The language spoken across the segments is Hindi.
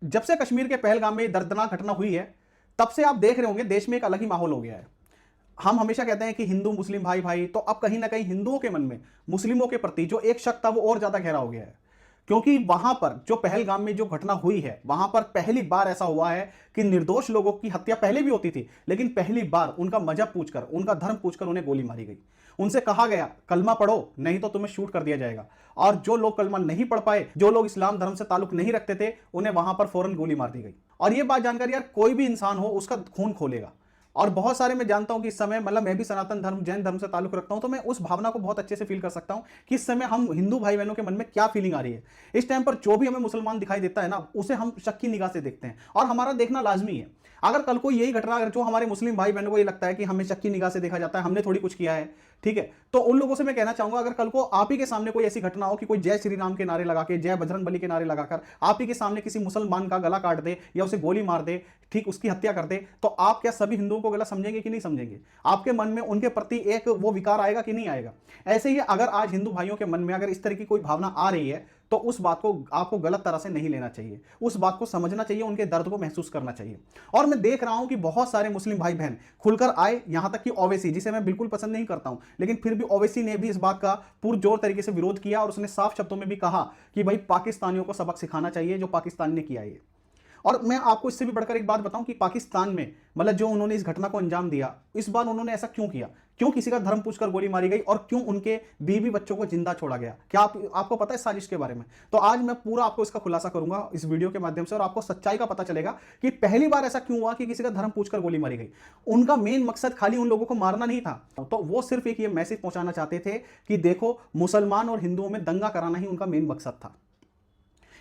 जब से कश्मीर के पहलगाम में दर्दनाक घटना हुई है, तब से आप देख रहे होंगे देश में एक अलग ही माहौल हो गया है। हम हमेशा कहते हैं कि हिंदू मुस्लिम भाई भाई, तो अब कहीं ना कहीं हिंदुओं के मन में मुस्लिमों के प्रति जो एक शक था वो और ज्यादा गहरा हो गया है। क्योंकि वहां पर जो पहलगाम में जो घटना हुई है, वहां पर पहली बार ऐसा हुआ है कि निर्दोष लोगों की हत्या पहले भी होती थी, लेकिन पहली बार उनका मजहब पूछकर, उनका धर्म पूछकर उन्हें गोली मारी गई। उनसे कहा गया कलमा पढ़ो नहीं तो तुम्हें शूट कर दिया जाएगा। और जो लोग कलमा नहीं पढ़ पाए, जो लोग इस्लाम धर्म से ताल्लुक नहीं रखते थे, उन्हें वहां पर फौरन गोली मार दी गई। और यह बात जानकर यार कोई भी इंसान हो उसका खून खोलेगा। और बहुत सारे मैं जानता हूं कि इस समय, मतलब मैं भी सनातन धर्म जैन धर्म से ताल्लुक रखता हूं, तो मैं उस भावना को बहुत अच्छे से फील कर सकता हूं कि इस समय हम हिंदू भाई बहनों के मन में क्या फीलिंग आ रही है। इस टाइम पर जो भी हमें मुसलमान दिखाई देता है ना, उसे हम शक की निगाह से देखते हैं और हमारा देखना लाजमी है। अगर कल को यही घटना, अगर जो हमारे मुस्लिम भाई बहनों को ये लगता है कि हमें शक की निगाह से देखा जाता है, हमने थोड़ी कुछ किया है, ठीक है, तो उन लोगों से मैं कहना चाहूंगा, अगर कल को आप ही के सामने कोई ऐसी घटना हो कि कोई जय श्री राम के नारे लगा के, जय बजरंग बली के नारे लगाकर आप ही के सामने किसी मुसलमान का गला काट दे या उसे गोली मार दे, ठीक, उसकी हत्या कर दे, तो आप क्या सभी हिंदुओं को गलत समझेंगे कि नहीं समझेंगे? आपके मन में उनके प्रति एक वो विकार आएगा कि नहीं आएगा? ऐसे ही अगर आज हिंदू भाइयों के मन में अगर इस तरह की कोई भावना आ रही है, तो उस बात को आपको गलत तरह से नहीं लेना चाहिए, उस बात को समझना चाहिए, उनके दर्द को महसूस करना चाहिए। और मैं देख रहा हूं कि बहुत सारे मुस्लिम भाई बहन खुलकर आए, यहां तक कि ओवैसी, जिसे मैं बिल्कुल पसंद नहीं करता हूं, लेकिन फिर भी ओवैसी ने भी इस बात का पुरजोर तरीके से विरोध किया और उसने साफ शब्दों में भी कहा कि भाई पाकिस्तानियों को सबक सिखाना चाहिए जो पाकिस्तान ने किया है। और मैं आपको इससे भी बढ़कर एक बात बताऊं कि पाकिस्तान में, मतलब जो उन्होंने इस घटना को अंजाम दिया, इस बार उन्होंने ऐसा क्यों किया? क्यों किसी का धर्म पूछकर गोली मारी गई और क्यों उनके बीवी बच्चों को जिंदा छोड़ा गया? क्या आपको पता है साजिश के बारे में? तो आज मैं पूरा आपको इसका खुलासा करूंगा इस वीडियो के माध्यम से और आपको सच्चाई का पता चलेगा कि पहली बार ऐसा क्यों हुआ कि किसी का धर्म पूछकर गोली मारी गई। उनका मेन मकसद खाली उन लोगों को मारना नहीं था, तो वो सिर्फ एक ये मैसेज पहुंचाना चाहते थे कि देखो, मुसलमान और हिंदुओं में दंगा कराना ही उनका मेन मकसद था।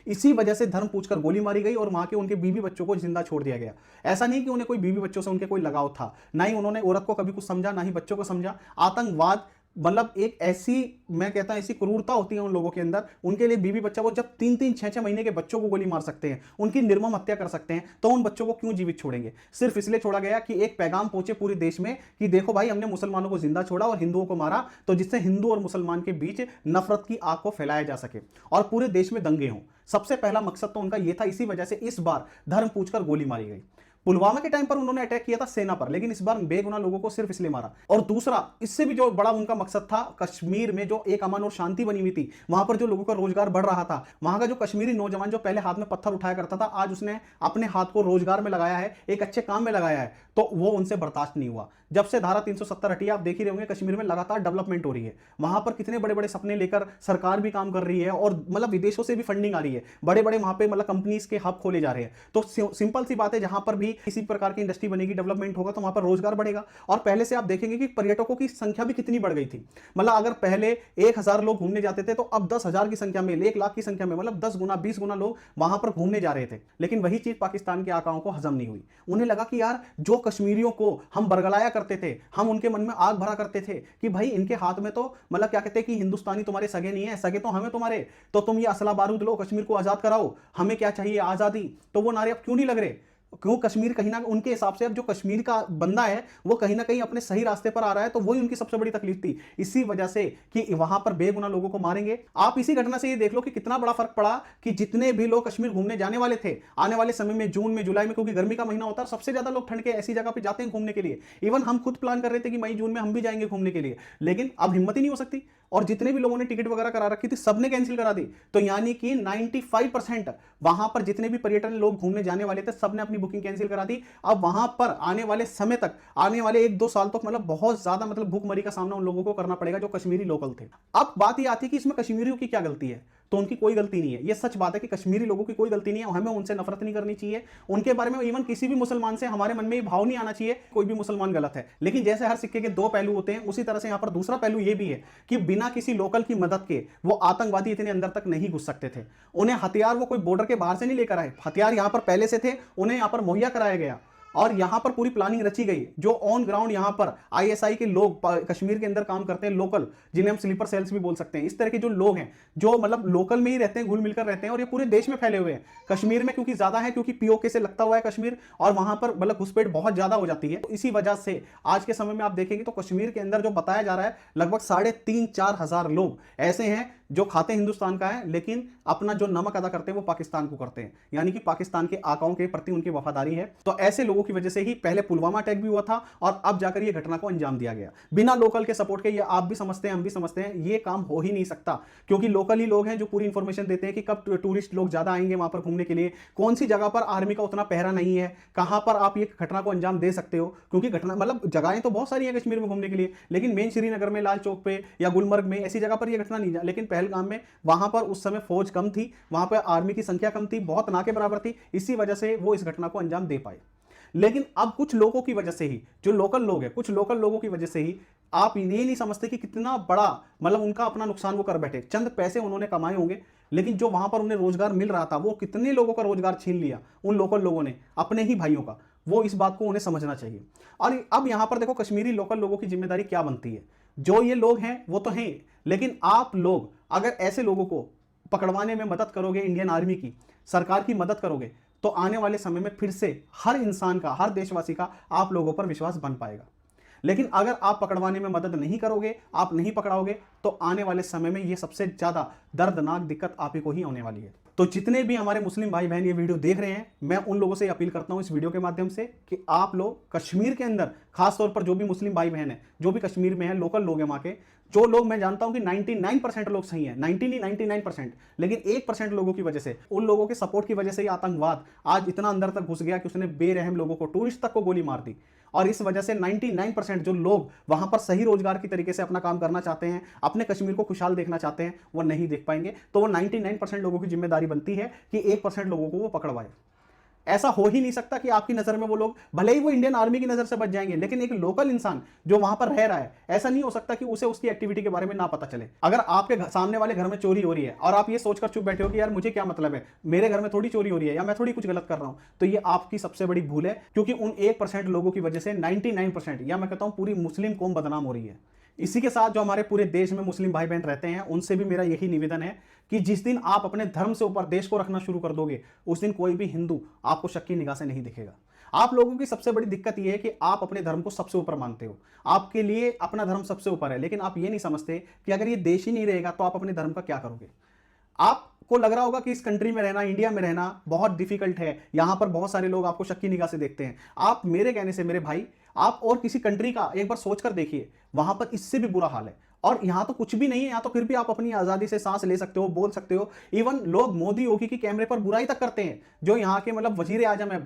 इसी वजह से धर्म पूछकर गोली मारी गई और वहां के उनके बीवी बच्चों को जिंदा छोड़ दिया गया। ऐसा नहीं कि उन्हें कोई बीवी बच्चों से उनके कोई लगाव था, ना ही उन्होंने औरत को कभी कुछ समझा, ना ही बच्चों को समझा। आतंकवाद मतलब एक ऐसी, मैं कहता हूं ऐसी क्रूरता होती है उन लोगों के अंदर, उनके लिए बीवी बच्चा, वो जब 3-3 6-6 महीने के बच्चों को गोली मार सकते हैं, उनकी निर्मम हत्या कर सकते हैं, तो उन बच्चों को क्यों जीवित छोड़ेंगे? सिर्फ इसलिए छोड़ा गया कि एक पैगाम पहुंचे पूरे देश में कि देखो भाई, हमने मुसलमानों को जिंदा छोड़ा और हिंदुओं को मारा, तो जिससे हिंदू और मुसलमान के बीच नफरत की आग को फैलाया जा सके और पूरे देश में दंगे हों। सबसे पहला मकसद तो उनका यह था। इसी वजह से इस बार धर्म पूछकर गोली मारी गई। पुलवामा के टाइम पर उन्होंने अटैक किया था सेना पर, लेकिन इस बार बेगुनाह लोगों को सिर्फ इसलिए मारा। और दूसरा, इससे भी जो बड़ा उनका मकसद था, कश्मीर में जो एक अमन और शांति बनी हुई थी, वहां पर जो लोगों का रोजगार बढ़ रहा था, वहां का जो कश्मीरी नौजवान जो पहले हाथ में पत्थर उठाया करता था, आज उसने अपने हाथ को रोजगार में लगाया है, एक अच्छे काम में लगाया है, तो वो उनसे बर्दाश्त नहीं हुआ। जब से धारा 370 हटी, आप देख ही रहे होंगे कश्मीर में लगातार डेवलपमेंट हो रही है। वहां पर कितने बड़े बड़े सपने लेकर सरकार भी काम कर रही है और मतलब विदेशों से भी फंडिंग आ रही है, बड़े बड़े वहां पे मतलब कंपनीज के हब खोले जा रहे हैं। तो सिंपल सी बात है, जहां पर भी किसी प्रकार की इंडस्ट्री बनेगी, डेवलपमेंट होगा, तो वहां पर रोजगार बढ़ेगा। और पहले से आप देखेंगे कि पर्यटकों की संख्या भी कितनी बढ़ गई थी। मतलब अगर पहले 1000 लोग घूमने जाते थे, तो अब 10,000 की संख्या में, 1 लाख की संख्या में, मतलब 10 गुना 20 गुना लोग वहां पर घूमने जा रहे थे। लेकिन वही चीज पाकिस्तान के आकाओं को हजम नहीं हुई। उन्हें लगा कि यार, जो कश्मीरियों को हम बरगलाया करते थे, हम उनके मन में आग भरा करते थे कि भाई इनके हाथ में तो मतलब क्या कहते हैं कि हिंदुस्तानी तुम्हारे सगे नहीं है, सगे तो हमें तुम्हारे, तो तुम ये असला बारूद लो, कश्मीर को आजाद कराओ, हमें क्या चाहिए, आजादी। तो वो नारे अब क्यों नहीं लग रहे? क्यों? कश्मीर कहीं ना उनके हिसाब से अब जो कश्मीर का बंदा है वो कहीं ना कहीं अपने सही रास्ते पर आ रहा है, तो वही उनकी सबसे बड़ी तकलीफ थी। इसी वजह से कि वहां पर बेगुनाह लोगों को मारेंगे। आप इसी घटना से ये देख लो कि कितना बड़ा फर्क पड़ा कि जितने भी लोग कश्मीर घूमने जाने वाले थे आने वाले समय में, जून में, जुलाई में, क्योंकि गर्मी का महीना होता है, सबसे ज्यादा लोग ठंड के ऐसी जगह पर जाते हैं घूमने के लिए। इवन हम खुद प्लान कर रहे थे कि मई जून में हम भी जाएंगे घूमने के लिए, लेकिन अब हिम्मत ही नहीं हो सकती। और जितने भी लोगों ने टिकट वगैरह करा रखी थी, सबने कैंसिल करा दी। तो यानी कि 95% वहां पर जितने भी पर्यटन लोग घूमने जाने वाले थे, सबने अपनी बुकिंग कैंसिल करा दी। अब वहां पर आने वाले समय तक, आने वाले 1-2 साल तक, मतलब बहुत ज्यादा मतलब भूखमरी का सामना उन लोगों को करना पड़ेगा जो कश्मीरी लोकल थे। अब बात यह आती है कि इसमें कश्मीरियों की क्या गलती है? तो उनकी कोई गलती नहीं है। यह सच बात है कि कश्मीरी लोगों की कोई गलती नहीं है। हमें उनसे नफरत नहीं करनी चाहिए, उनके बारे में इवन किसी भी मुसलमान से हमारे मन में ये भाव नहीं आना चाहिए कोई भी मुसलमान गलत है। लेकिन जैसे हर सिक्के के 2 पहलू होते हैं, उसी तरह से यहां पर दूसरा पहलू यह भी है कि बिना किसी लोकल की मदद के वो आतंकवादी इतने अंदर तक नहीं घुस सकते थे। उन्हें हथियार वो कोई बॉर्डर के बाहर से नहीं लेकर आए, हथियार यहां पर पहले से थे, उन्हें यहां पर मुहैया कराया गया और यहां पर पूरी प्लानिंग रची गई। जो ऑन ग्राउंड यहां पर आईएसआई के लोग कश्मीर के अंदर काम करते हैं, लोकल, जिन्हें हम स्लीपर सेल्स भी बोल सकते हैं, इस तरह के जो लोग हैं, जो मतलब लोकल में ही रहते हैं, घुल मिलकर रहते हैं, और ये पूरे देश में फैले हुए हैं। कश्मीर में क्योंकि ज्यादा है, क्योंकि पीओके से लगता हुआ है कश्मीर, और वहां पर मतलब घुसपैठ बहुत ज्यादा हो जाती है। तो इसी वजह से आज के समय में आप देखेंगे तो कश्मीर के अंदर जो बताया जा रहा है, लगभग 3,500-4,000 लोग ऐसे हैं जो खाते हिंदुस्तान का है लेकिन अपना जो नमक अदा करते हैं वो पाकिस्तान को करते हैं, यानी कि पाकिस्तान के आकाओं के प्रति उनकी वफादारी है। तो ऐसे लोगों की वजह से ही पहले पुलवामा अटैक भी हुआ था और अब जाकर ये घटना को अंजाम दिया गया बिना लोकल के सपोर्ट के। ये आप भी समझते हैं, हम भी समझते हैं, ये काम हो ही नहीं सकता, क्योंकि लोकल ही लोग हैं जो पूरी इंफॉर्मेशन देते हैं कि कब टूरिस्ट लोग ज्यादा आएंगे वहां पर घूमने के लिए, कौन सी जगह पर आर्मी का उतना पहरा नहीं है, कहां पर आप ये घटना को अंजाम दे सकते हो। क्योंकि घटना मतलब जगहें तो बहुत सारी हैं कश्मीर में घूमने के लिए, लेकिन मेन श्रीनगर में लाल चौक पे या गुलमर्ग में ऐसी जगह पर यह घटना नहीं, लेकिन पहलगाम में वहां पर उस समय फौज कम थी, वहां पर आर्मी की संख्या कम थी, बहुत ना के बराबर थी, इसी वजह से वो इस घटना को अंजाम दे पाए। लेकिन अब कुछ लोगों की वजह से ही, जो लोकल लोग हैं, कुछ लोकल लोगों की वजह से ही आप ये नहीं समझते कि कितना बड़ा मतलब उनका अपना नुकसान वो कर बैठे। चंद पैसे उन्होंने कमाए होंगे, लेकिन जो वहां पर उन्हें रोजगार मिल रहा था वो कितने लोगों का रोजगार छीन लिया उन लोकल लोगों ने, अपने ही भाइयों का। वो इस बात को उन्हें समझना चाहिए। और अब यहां पर देखो कश्मीरी लोकल लोगों की जिम्मेदारी क्या बनती है। जो ये लोग हैं वो तो हैं, लेकिन आप लोग अगर ऐसे लोगों को पकड़वाने में मदद करोगे, इंडियन आर्मी की, सरकार की मदद करोगे, तो आने वाले समय में फिर से हर इंसान का, हर देशवासी का आप लोगों पर विश्वास बन पाएगा। लेकिन अगर आप पकड़वाने में मदद नहीं करोगे, आप नहीं पकड़ाओगे, तो आने वाले समय में ये सबसे ज्यादा दर्दनाक दिक्कत आप ही को ही होने वाली है। तो जितने भी हमारे मुस्लिम भाई बहन ये वीडियो देख रहे हैं, मैं उन लोगों से अपील करता हूं इस वीडियो के माध्यम से कि आप लोग कश्मीर के अंदर, खासतौर पर जो भी मुस्लिम भाई बहन है, जो भी कश्मीर में है, लोकल लोग हैं वहां के, जो लोग, मैं जानता हूं कि 99% लोग सही हैं, 90 नहीं 99%, लेकिन 1% लोगों की वजह से, उन लोगों के सपोर्ट की वजह से ही आतंकवाद आज इतना अंदर तक घुस गया कि उसने बेरहम लोगों को, टूरिस्ट तक को गोली मार दी। और इस वजह से 99% जो लोग वहां पर सही रोजगार की तरीके से अपना काम करना चाहते हैं, अपने कश्मीर को खुशहाल देखना चाहते हैं, वो नहीं देख पाएंगे। तो वो 99% लोगों की जिम्मेदारी बनती है कि 1% लोगों को वो पकड़वाए। ऐसा हो ही नहीं सकता कि आपकी नजर में वो लोग, भले ही वो इंडियन आर्मी की नजर से बच जाएंगे, लेकिन एक लोकल इंसान जो वहां पर रह रहा है, ऐसा नहीं हो सकता कि उसे उसकी एक्टिविटी के बारे में ना पता चले। अगर आपके सामने वाले घर में चोरी हो रही है और आप ये सोचकर चुप बैठे हो कि यार मुझे क्या मतलब है, मेरे घर में थोड़ी चोरी हो रही है या मैं थोड़ी कुछ गलत कर रहा हूं, तो ये आपकी सबसे बड़ी भूल है। क्योंकि उन 1% लोगों की वजह से 99% या मैं कहता हूं पूरी मुस्लिम कौम बदनाम हो रही है। इसी के साथ जो हमारे पूरे देश में मुस्लिम भाई बहन रहते हैं, उनसे भी मेरा यही निवेदन है कि जिस दिन आप अपने धर्म से ऊपर देश को रखना शुरू कर दोगे, उस दिन कोई भी हिंदू आपको शक की निगाह से नहीं दिखेगा। आप लोगों की सबसे बड़ी दिक्कत यह है कि आप अपने धर्म को सबसे ऊपर मानते हो, आपके लिए अपना धर्म सबसे ऊपर है, लेकिन आप ये नहीं समझते कि अगर ये देश ही नहीं रहेगा तो आप अपने धर्म का क्या करोगे। आपको लग रहा होगा कि इस कंट्री में रहना, इंडिया में रहना बहुत डिफिकल्ट है, यहां पर बहुत सारे लोग आपको शक की निगाह से देखते हैं। आप मेरे कहने से मेरे भाई, आप और किसी कंट्री का एक बार सोचकर देखिए, वहां पर इससे भी बुरा हाल है। और यहां तो कुछ भी नहीं है, यहां तो फिर भी आप अपनी आजादी से सांस ले सकते हो, बोल सकते हो। इवन लोग मोदी योगी की कैमरे पर बुराई तक करते हैं, जो यहाँ के मतलब वजीर आजम है,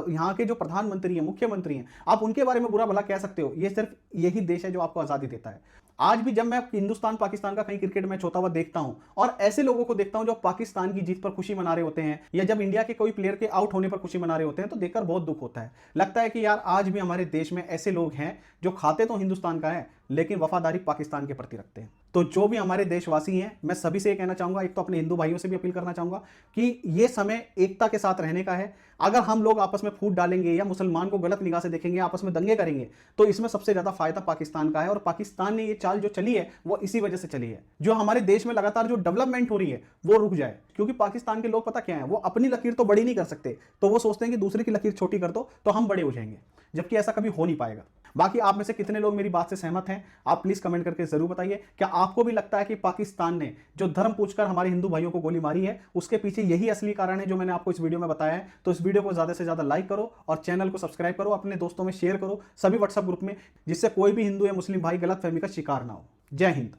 यहाँ के जो प्रधानमंत्री हैं, मुख्यमंत्री हैं, आप उनके बारे में बुरा भला कह सकते हो। ये सिर्फ यही देश है जो आपको आजादी देता है। आज भी जब मैं हिंदुस्तान पाकिस्तान का कहीं क्रिकेट मैच होता हुआ देखता हूं और ऐसे लोगों को देखता हूं जो पाकिस्तान की जीत पर खुशी मना रहे होते हैं, या जब इंडिया के कोई प्लेयर के आउट होने पर खुशी मना रहे होते हैं, तो देखकर बहुत दुख होता है। लगता है कि यार आज भी हमारे देश में ऐसे लोग हैं जो खाते तो हिंदुस्तान का है, लेकिन वफादारी पाकिस्तान के प्रति रखते हैं। तो जो भी हमारे देशवासी हैं, मैं सभी से ये कहना चाहूंगा, एक तो अपने हिंदू भाइयों से भी अपील करना चाहूंगा कि ये समय एकता के साथ रहने का है। अगर हम लोग आपस में फूट डालेंगे या मुसलमान को गलत निगाह से देखेंगे, आपस में दंगे करेंगे, तो इसमें सबसे ज्यादा फायदा पाकिस्तान का है। और पाकिस्तान ने ये चाल जो चली है वो इसी वजह से चली है। जो हमारे देश में लगातार जो डेवलपमेंट हो रही है वो रुक जाए, क्योंकि पाकिस्तान के लोग पता क्या है, वो अपनी लकीर तो बड़ी नहीं कर सकते, तो वो सोचते हैं कि दूसरे की लकीर छोटी कर दो तो हम बड़े हो जाएंगे, जबकि ऐसा कभी हो नहीं पाएगा। बाकी आप में से कितने लोग मेरी बात से सहमत हैं, आप प्लीज कमेंट करके जरूर बताइए। क्या आपको भी लगता है कि पाकिस्तान ने जो धर्म पूछकर हमारे हिंदू भाइयों को गोली मारी है, उसके पीछे यही असली कारण है जो मैंने आपको इस वीडियो में बताया है? तो इस वीडियो को ज्यादा से ज्यादा लाइक करो और चैनल को सब्सक्राइब करो, अपने दोस्तों में शेयर करो, सभी व्हाट्सएप ग्रुप में, जिससे कोई भी हिंदू या मुस्लिम भाई गलतफहमी का शिकार ना हो। जय हिंद।